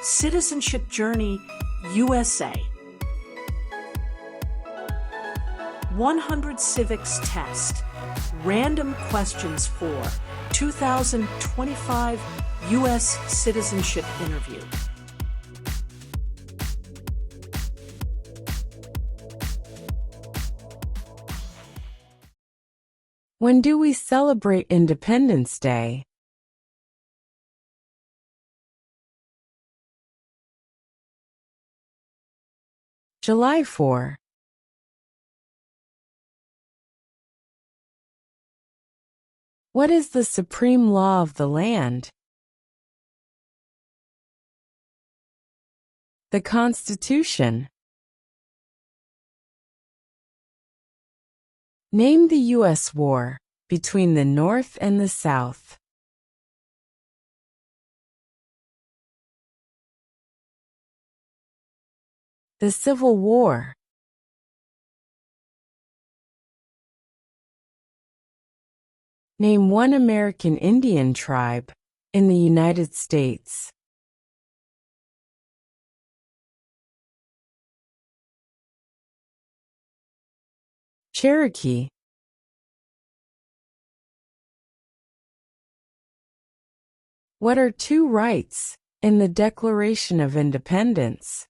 Citizenship Journey USA. 100 Civics Test. Random questions for 2025 U.S. Citizenship Interview. When do we celebrate Independence Day? July 4. What is the supreme law of the land? The Constitution. Name the U.S. war between the North and the South. The Civil War. Name one American Indian tribe in the United States. Cherokee. What are two rights in the Declaration of Independence?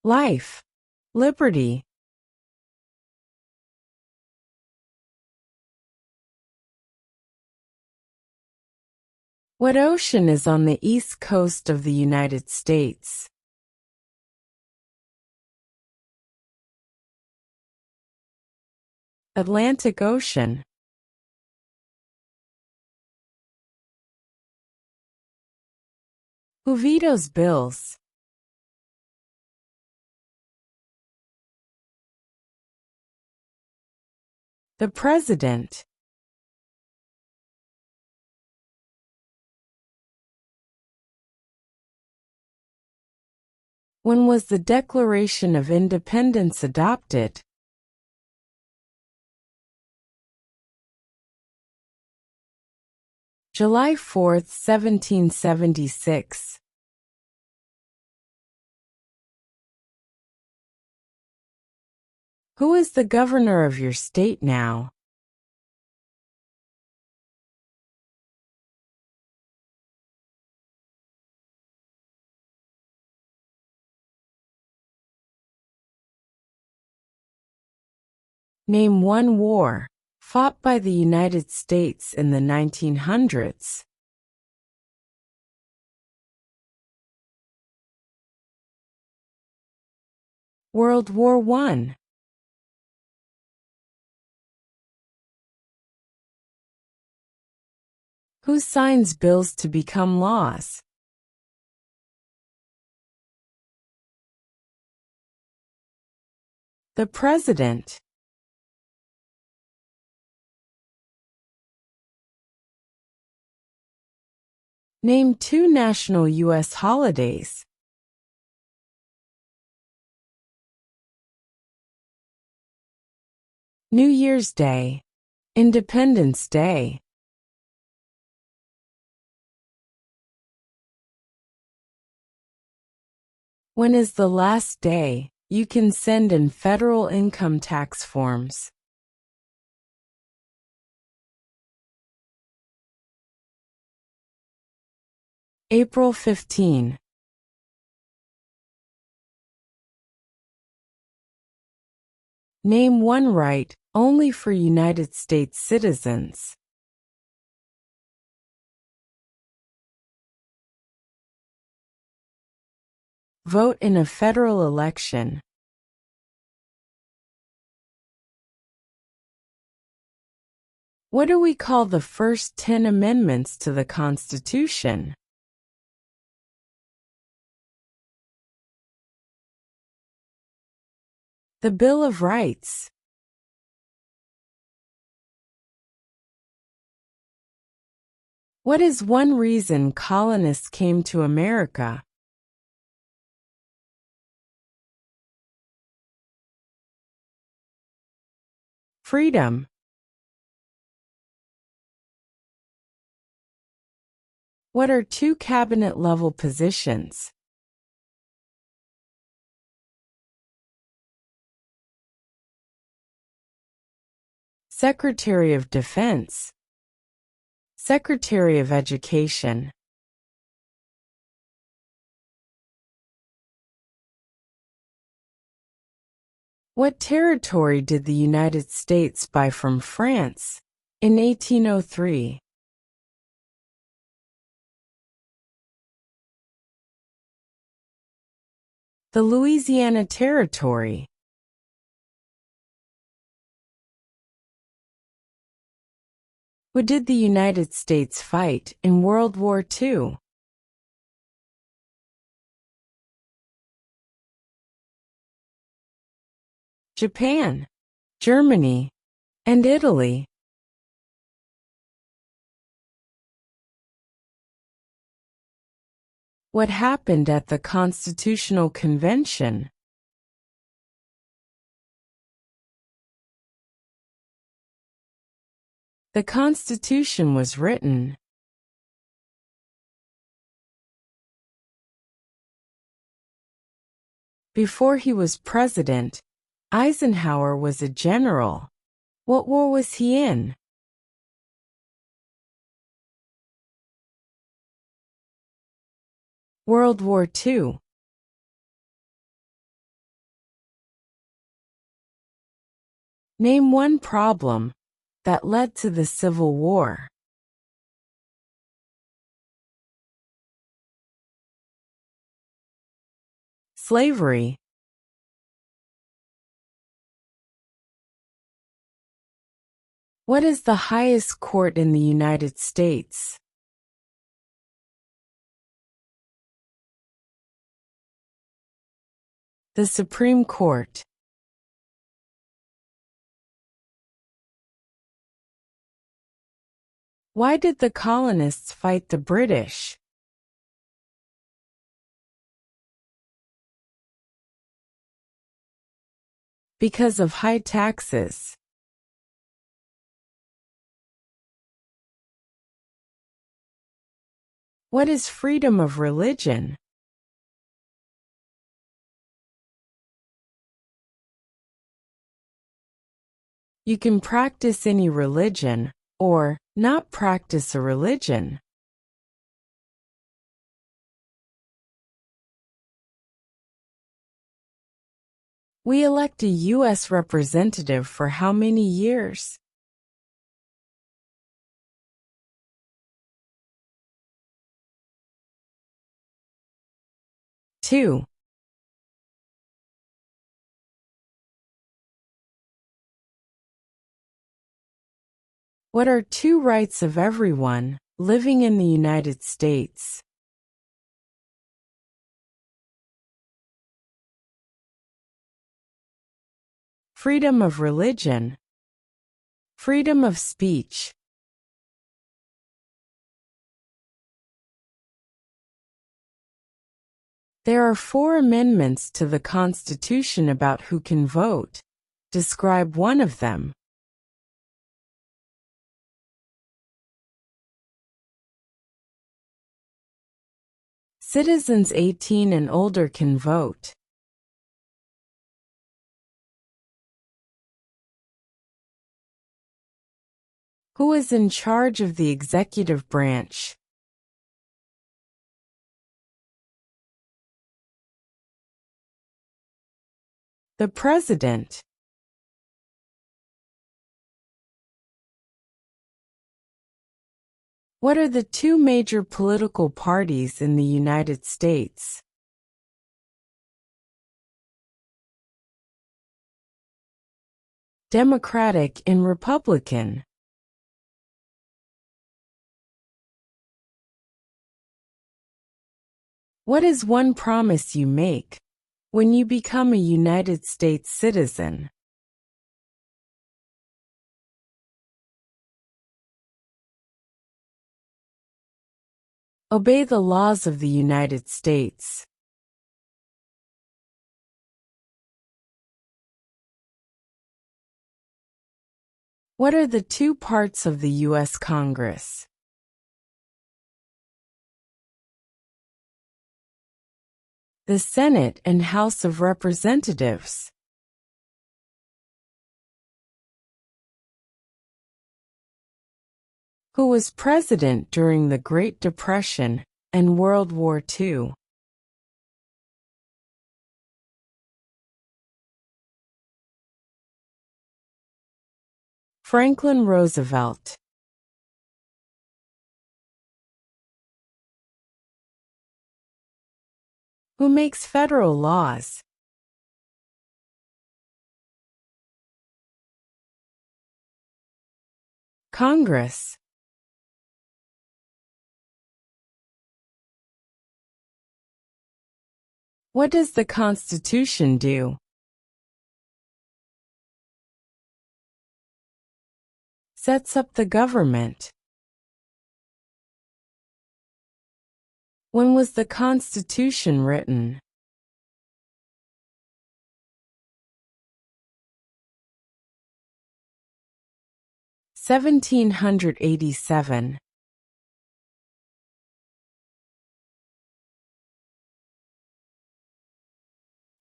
Life, liberty. What ocean is on the east coast of the United States? Atlantic Ocean. Who vetoes bills? The President. When was the Declaration of Independence adopted? July 4, 1776. Who is the governor of your state now? Name one war fought by the United States in the 1900s. World War I. Who signs bills to become laws? The President. Name two national U.S. holidays. New Year's Day, Independence Day. When is the last day you can send in federal income tax forms? April 15. Name one right only for United States citizens. Vote in a federal election. What do we call the first 10 amendments to the Constitution? The Bill of Rights. What is one reason colonists came to America? Freedom. What are two cabinet-level positions? Secretary of Defense, Secretary of Education. What territory did the United States buy from France in 1803? The Louisiana Territory. What did the United States fight in World War II? Japan, Germany, and Italy. What happened at the Constitutional Convention? The Constitution was written. Before he was president, Eisenhower was a general. What war was he in? World War II. Name one problem that led to the Civil War. Slavery. What is the highest court in the United States? The Supreme Court. Why did the colonists fight the British? Because of high taxes. What is freedom of religion? You can practice any religion, or not practice a religion. We elect a U.S. representative for how many years? 2. What are two rights of everyone living in the United States? Freedom of religion. Freedom of speech. There are 4 amendments to the Constitution about who can vote. Describe one of them. Citizens 18 and older can vote. Who is in charge of the executive branch? The President. What are the 2 major political parties in the United States? Democratic and Republican. What is one promise you make when you become a United States citizen? Obey the laws of the United States. What are the 2 parts of the U.S. Congress? The Senate and House of Representatives. Who was president during the Great Depression and World War II? Franklin Roosevelt. Who makes federal laws? Congress. What does the Constitution do? Sets up the government. When was the Constitution written? (1787).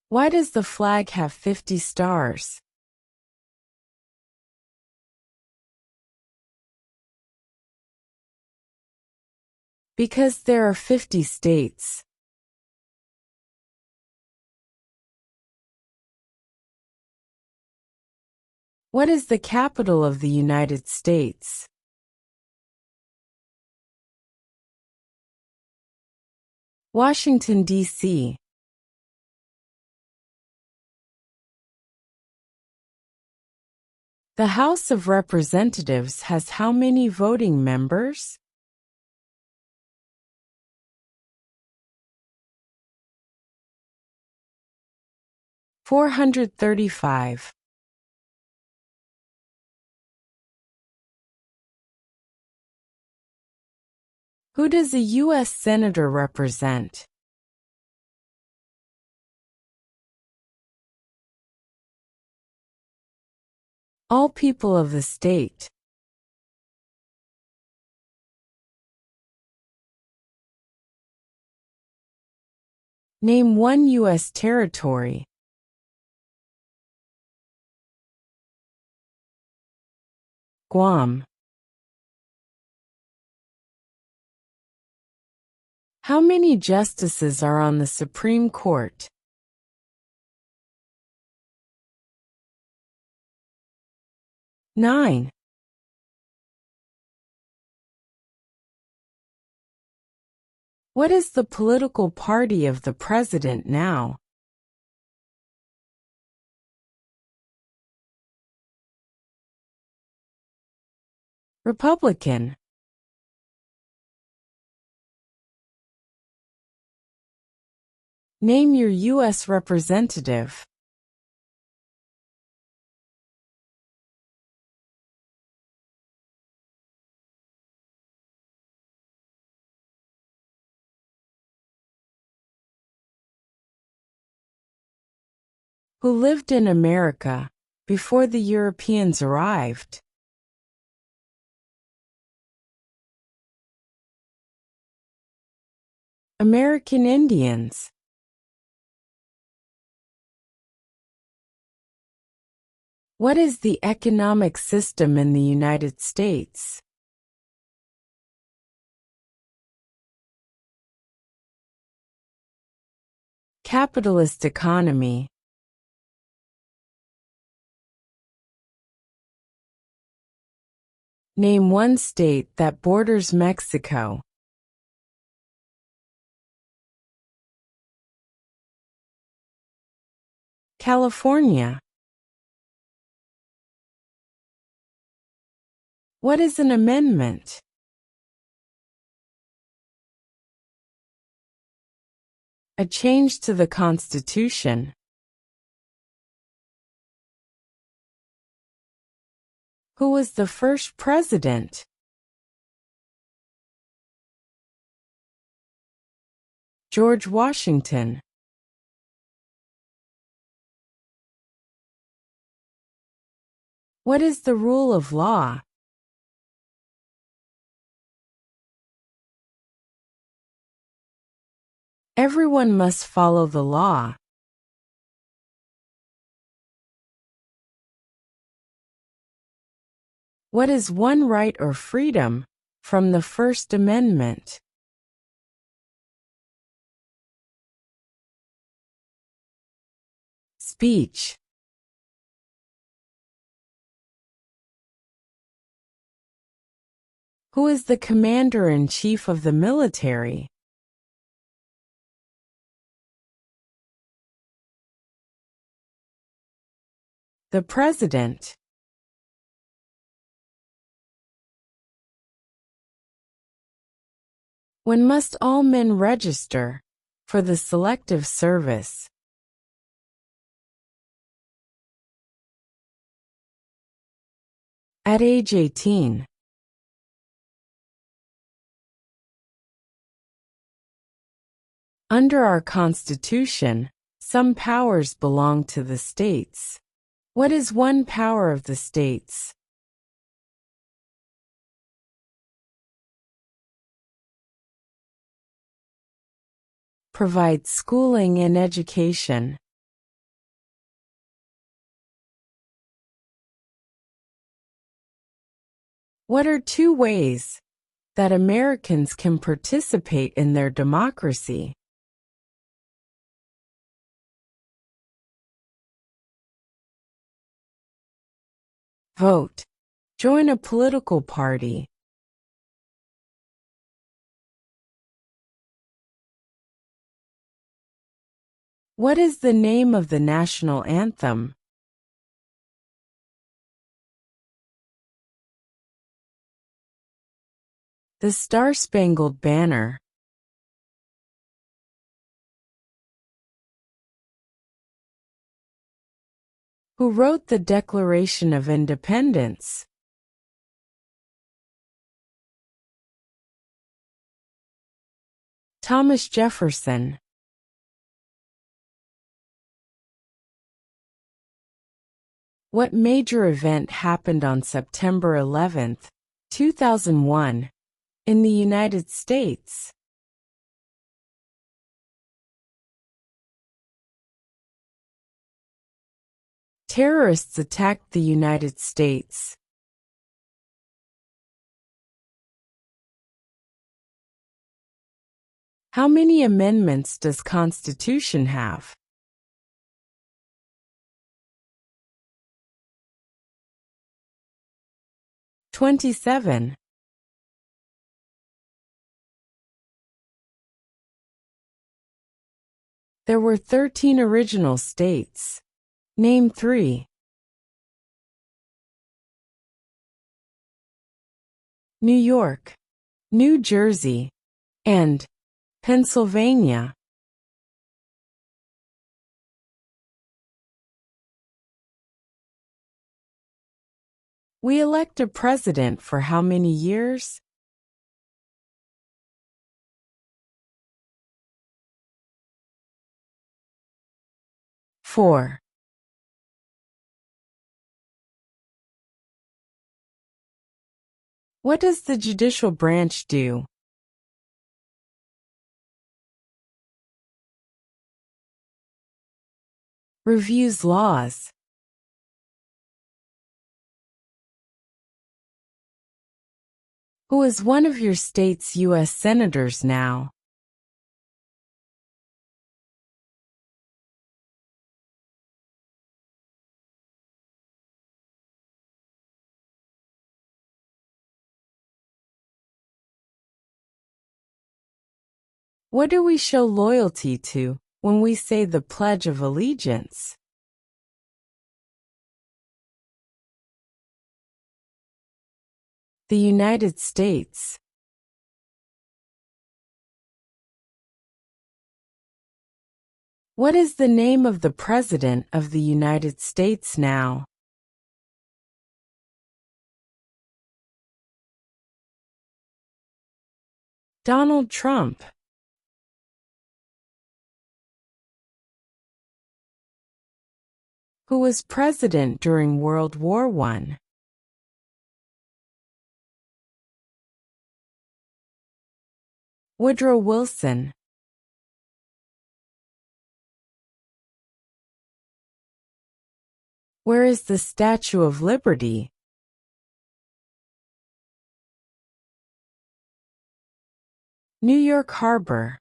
Why does the flag have 50 stars? Because there are 50 states. What is the capital of the United States? Washington, D.C. The House of Representatives has how many voting members? 435. Who does a U.S. Senator represent? All people of the state. Name one U.S. territory. Guam. How many justices are on the Supreme Court? 9. What is the political party of the president now? Republican. Name your U.S. representative. Who lived in America before the Europeans arrived? American Indians. What is the economic system in the United States? Capitalist economy. Name one state that borders Mexico. California. What is an amendment? A change to the Constitution. Who was the first president? George Washington. What is the rule of law? Everyone must follow the law. What is one right or freedom from the First Amendment? Speech. Who is the Commander-in-Chief of the military? The President. When must all men register for the Selective Service? At age 18. Under our Constitution, some powers belong to the states. What is one power of the states? Provide schooling and education. What are two ways that Americans can participate in their democracy? Vote. Join a political party. What is the name of the national anthem? The Star-Spangled Banner. Who wrote the Declaration of Independence? Thomas Jefferson. What major event happened on September 11, 2001, in the United States? Terrorists attacked the United States. How many amendments does Constitution have? 27. There were 13 original states. Name 3. New York, New Jersey, and Pennsylvania. We elect a president for how many years? 4. What does the judicial branch do? Reviews laws. Who is one of your state's U.S. senators now? What do we show loyalty to when we say the Pledge of Allegiance? The United States. What is the name of the President of the United States now? Donald Trump. Who was president during World War I? Woodrow Wilson. Where is the Statue of Liberty? New York Harbor.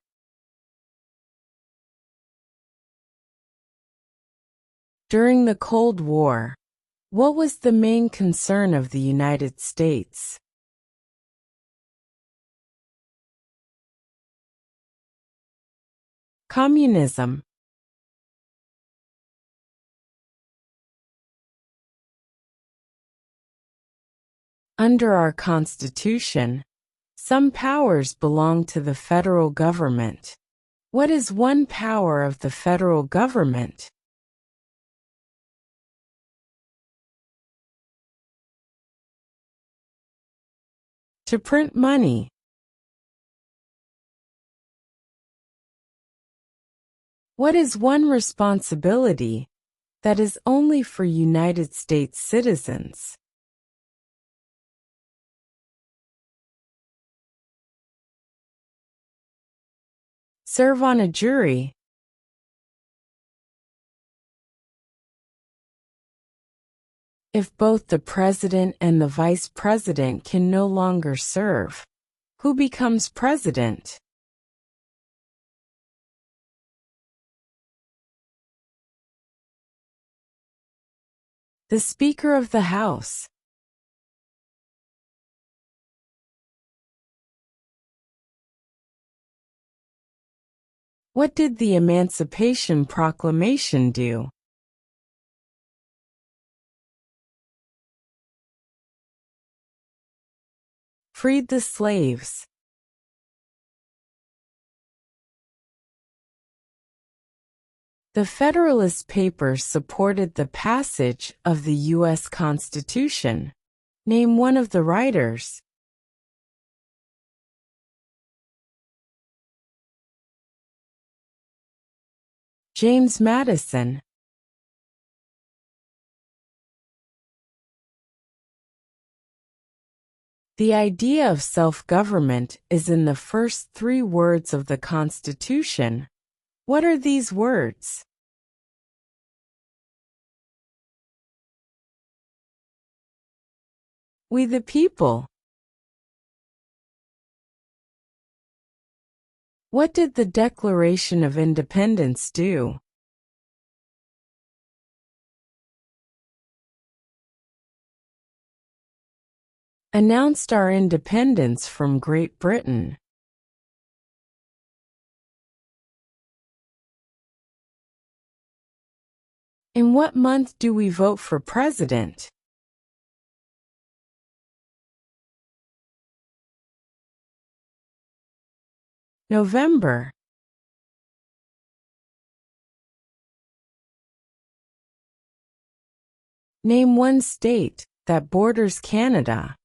During the Cold War, what was the main concern of the United States? Communism. Under our Constitution, some powers belong to the federal government. What is one power of the federal government? To print money. What is one responsibility that is only for United States citizens? Serve on a jury. If both the president and the vice president can no longer serve, who becomes president? The Speaker of the House. What did the Emancipation Proclamation do? Freed the slaves. The Federalist Papers supported the passage of the U.S. Constitution. Name one of the writers. James Madison. The idea of self-government is in the first 3 words of the Constitution. What are these words? We the people. What did the Declaration of Independence do? Announced our independence from Great Britain. In what month do we vote for president? November. Name one state that borders Canada.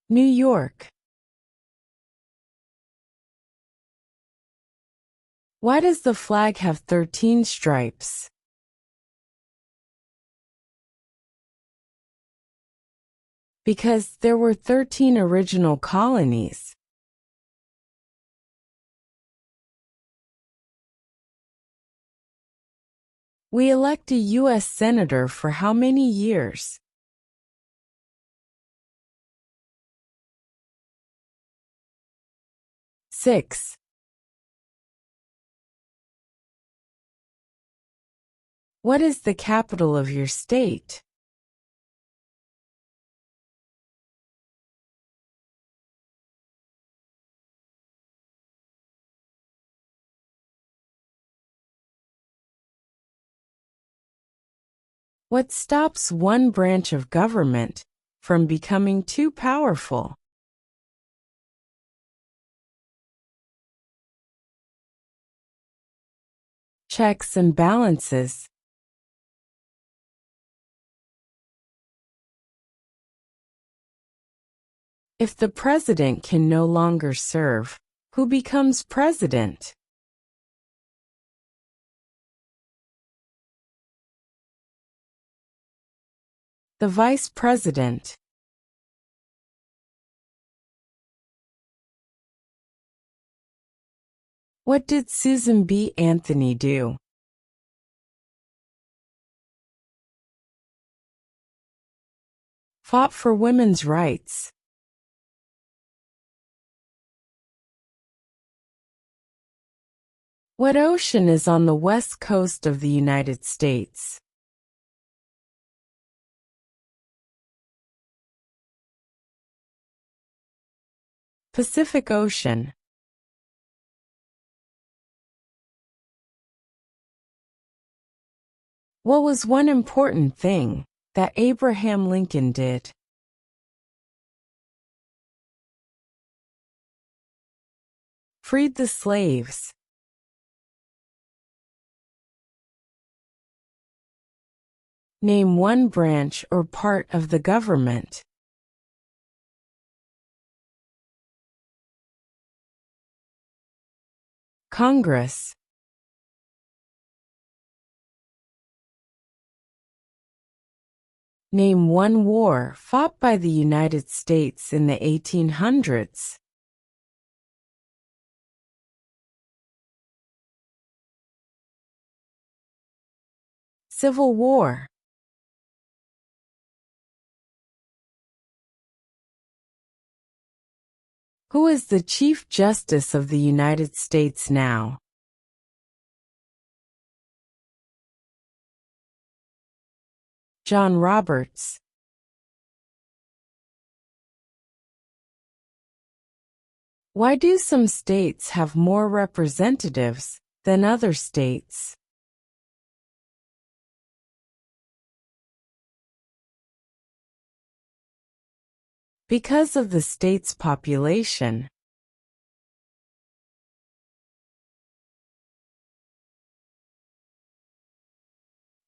New York. Why does the flag have 13 stripes? Because there were 13 original colonies. We elect a U.S. Senator for how many years? 6. What is the capital of your state? What stops one branch of government from becoming too powerful? Checks and balances. If the president can no longer serve, who becomes president? The vice president. What did Susan B. Anthony do? Fought for women's rights. What ocean is on the west coast of the United States? Pacific Ocean. What was one important thing that Abraham Lincoln did? Freed the slaves. Name one branch or part of the government. Congress. Name one war fought by the United States in the 1800s. Civil War. Who is the Chief Justice of the United States now? John Roberts. Why do some states have more representatives than other states? Because of the state's population.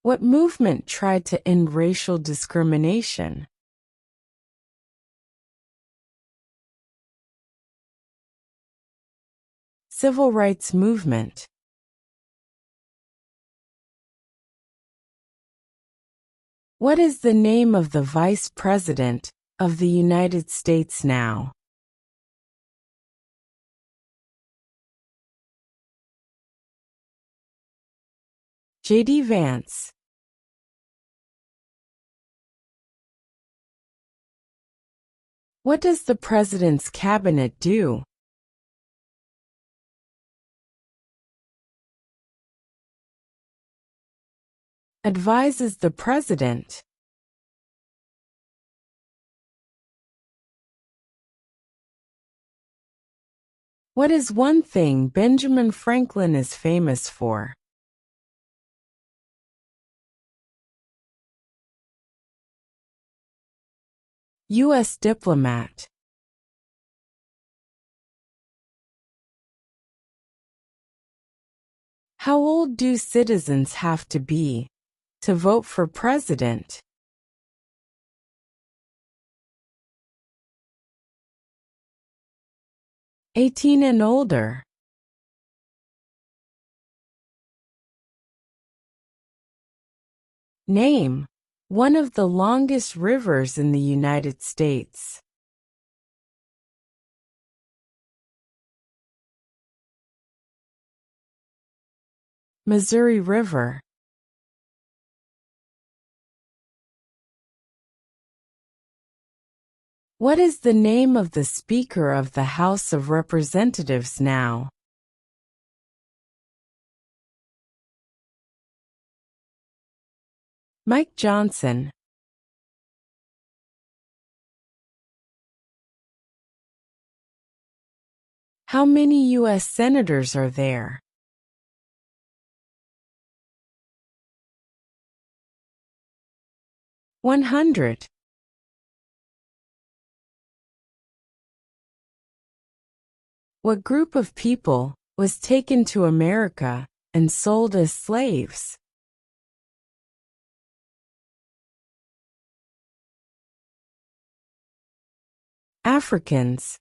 What movement tried to end racial discrimination? Civil rights movement. What is the name of the Vice President of the United States now? J.D. Vance. What does the President's Cabinet do? Advises the President. What is one thing Benjamin Franklin is famous for? U.S. diplomat. How old do citizens have to be to vote for president? 18 and older. Name one of the longest rivers in the United States. Missouri River. What is the name of the Speaker of the House of Representatives now? Mike Johnson. How many U.S. senators are there? 100. What group of people was taken to America and sold as slaves? Africans.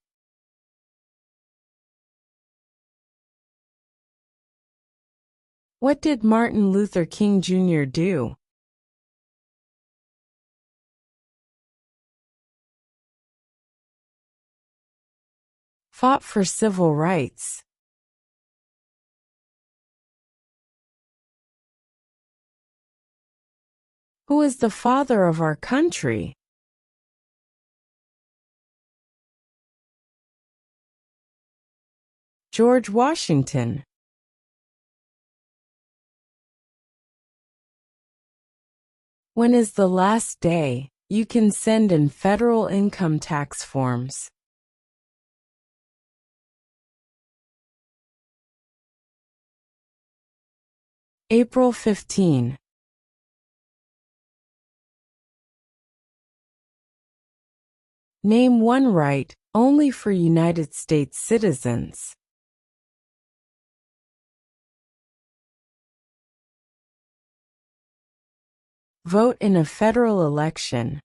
What did Martin Luther King Jr. do? Fought for civil rights. Who is the father of our country? George Washington. When is the last day you can send in federal income tax forms? April 15. Name one right only for United States citizens. Vote in a federal election.